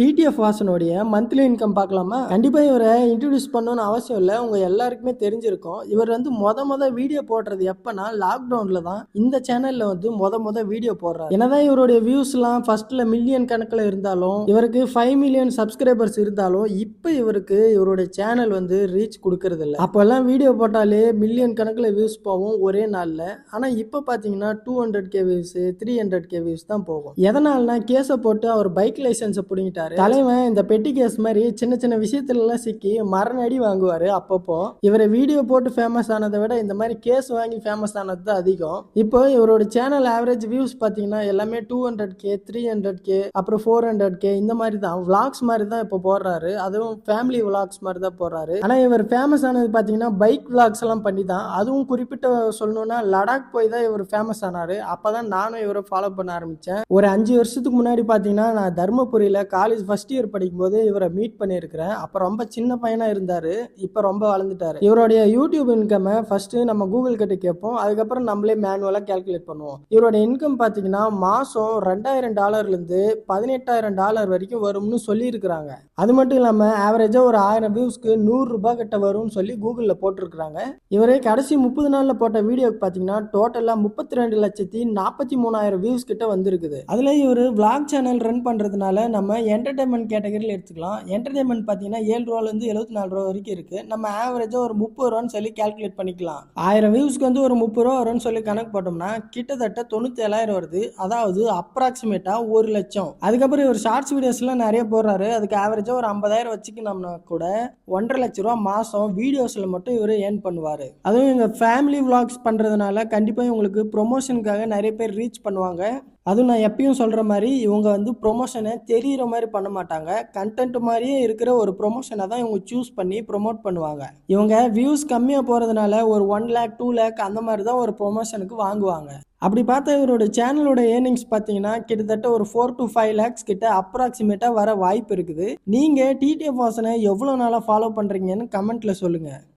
TTF வாசனுடைய monthly income பார்க்கலாமா? கண்டிப்பா இவரை இன்ட்ரடியூஸ் பண்ணணும்னு அவசியம் இல்லை. உங்க எல்லாருக்குமே தெரிஞ்சிருக்கும். இவர் வந்து மொத வீடியோ போடுறது எப்பன்னா லாக்டவுன்ல தான் இந்த சேனல்ல வந்து மொத வீடியோ போடுறாரு. என்னதான் இவருடைய வியூஸ்லாம் ஃபர்ஸ்ட்ல மில்லியன் கணக்கில் இருந்தாலும் இவருக்கு 5 மில்லியன் சப்ஸ்கிரைபர்ஸ் இருந்தாலும் இப்போ இவருக்கு இவருடைய சேனல் வந்து ரீச் கொடுக்கறது இல்லை. அப்பெல்லாம் வீடியோ போட்டாலே மில்லியன் கணக்கில் வியூஸ் போகும் ஒரே நாள்ல. ஆனா இப்போ பாத்தீங்கன்னா 200K வியூஸ் 300K வியூஸ் தான் போகும். எதனால்னா கேஸை போட்டு அவர் பைக் லைசன்ஸை பிடிங்கிட்டாரு. தலைவன் இந்த பெட்டி கேஸ் மாதிரி சின்ன சின்ன விஷயத்துல எல்லாம் சிக்கி மரணடி வாங்குவாரு. அப்பப்போ இவரை வீடியோ போட்டு ஃபேமஸ் ஆனதை விட இந்த மாதிரி கேஸ் வாங்கி ஃபேமஸ் ஆனது தான் அதிகம். இப்போ இவரோட சேனல் ஆவரேஜ் வியூஸ் பாத்தீங்கன்னா எல்லாமே 200K 300K அப்புறம் 400K இந்த மாதிரி தான் விளாக்ஸ் மாதிரி தான் இப்போ போடுறாரு. அதுவும் ஃபேமிலி விளாக்ஸ் மாதிரி தான் போடுறாரு. ஆனா இவர் ஃபேமஸ் ஆனது பாத்தீங்கன்னா பைக் விளாக்ஸ் எல்லாம் பண்ணி தான். அதுவும் குறிப்பிட்ட சொல்லணும்னா லடாக் போய் தான் இவர் ஃபேமஸ் ஆனாரு. அப்பதான் நானும் இவரை ஃபாலோ பண்ண ஆரம்பிச்சேன். ஒரு 5 வருஷத்துக்கு முன்னாடி பாத்தீங்கன்னா நான் தர்மபுரியில காலேஜ் ஃபர்ஸ்ட் இயர் படிக்கும்போது இவரை மீட் பண்ணியிருக்கிறேன். அப்போ ரொம்ப சின்ன பையனா இருந்தாரு. இப்போ ரொம்ப வளர்ந்துட்டாரு. இவருடைய யூடியூப் இன்கம் ஃபர்ஸ்ட் நம்ம கூகுள் கிட்ட கேட்போம். அதுக்கப்புறம் நம்மளே மேனுவலா கால்குலேட் பண்ணுவோம். இவருடைய இன்கம் பாத்தீங்கன்னா மாசம் $2000 இருந்து $18,000 வரைக்கும் வரும்னு சொல்லி இருக்கிறாங்க. அது மட்டும் இல்லாம ஆவரேஜா ஒரு 1000 வியூஸ்க்கு $100 கிட்ட வரும்னு சொல்லி கூகுள்ல போட்டிருக்காங்க. இவரே கடைசி 30 நாள்ல போட்ட வீடியோக்கு பாத்தீங்கன்னா டோட்டலா 32,43,000 வியூஸ் கிட்ட வந்திருக்குது. அதுல இவரு விளாக் சேனல் ரன் பண்றதுனால நம்ம என்டர்டைன்மெண்ட் கேட்டகரியில் எடுத்துக்கலாம். என்டர்டைன்மெண்ட் பார்த்தீங்கன்னா $7 $74 வரைக்கும் இருக்கு. நம்ம ஆவரேஜாக ஒரு $30 சொல்லி கால்குலேட் பண்ணிக்கலாம். 1000 வியூஸ்க்கு வந்து ஒரு $30 வரும்னு சொல்லி கணக்கு போட்டோம்னா கிட்டத்தட்ட 97,000 வருது. அதாவது அப்ராக்சிமேட்டா 1,00,000. அதுக்கப்புறம் ஒரு ஷார்ட்ஸ் வீடியோஸ்லாம் நிறைய போடுறாரு. அதுக்கு ஆவரேஜா ஒரு 50,000 வச்சுக்கினோம்னா கூட 1,50,000 ரூபா மாசம் வீடியோஸ்ல மட்டும் இவர் ஏர்ன் பண்ணுவாரு. அதுவும் எங்க ஃபேமிலி விளாக்ஸ் பண்றதுனால கண்டிப்பா உங்களுக்கு ப்ரொமோஷனுக்காக நிறைய பேர் ரீச் பண்ணுவாங்க. அதுவும் நான் எப்பயும் சொல்ற மாதிரி இவங்க வந்து ப்ரொமோஷனை தெரியிற மாதிரி பண்ண மாட்டாங்க. கண்டென்ட் மாதிரியே இருக்கிற ஒரு ப்ரொமோஷனை தான் இவங்க சூஸ் பண்ணி ப்ரொமோட் பண்ணுவாங்க. இவங்க வியூஸ் கம்மியாக போகிறதுனால ஒரு 1 lakh 2 lakh அந்த மாதிரி தான் ஒரு ப்ரொமோஷனுக்கு வாங்குவாங்க. அப்படி பார்த்தா இவரோட சேனலோட ஏர்னிங்ஸ் பார்த்தீங்கன்னா கிட்டத்தட்ட ஒரு 4 to 5 lakhs கிட்ட அப்ராக்சிமேட்டாக வர வாய்ப்பு இருக்குது. நீங்கள் டிடிஎஃப் வாசனை எவ்வளோ நாளாக ஃபாலோ பண்ணுறீங்கன்னு கமெண்ட்டில் சொல்லுங்கள்.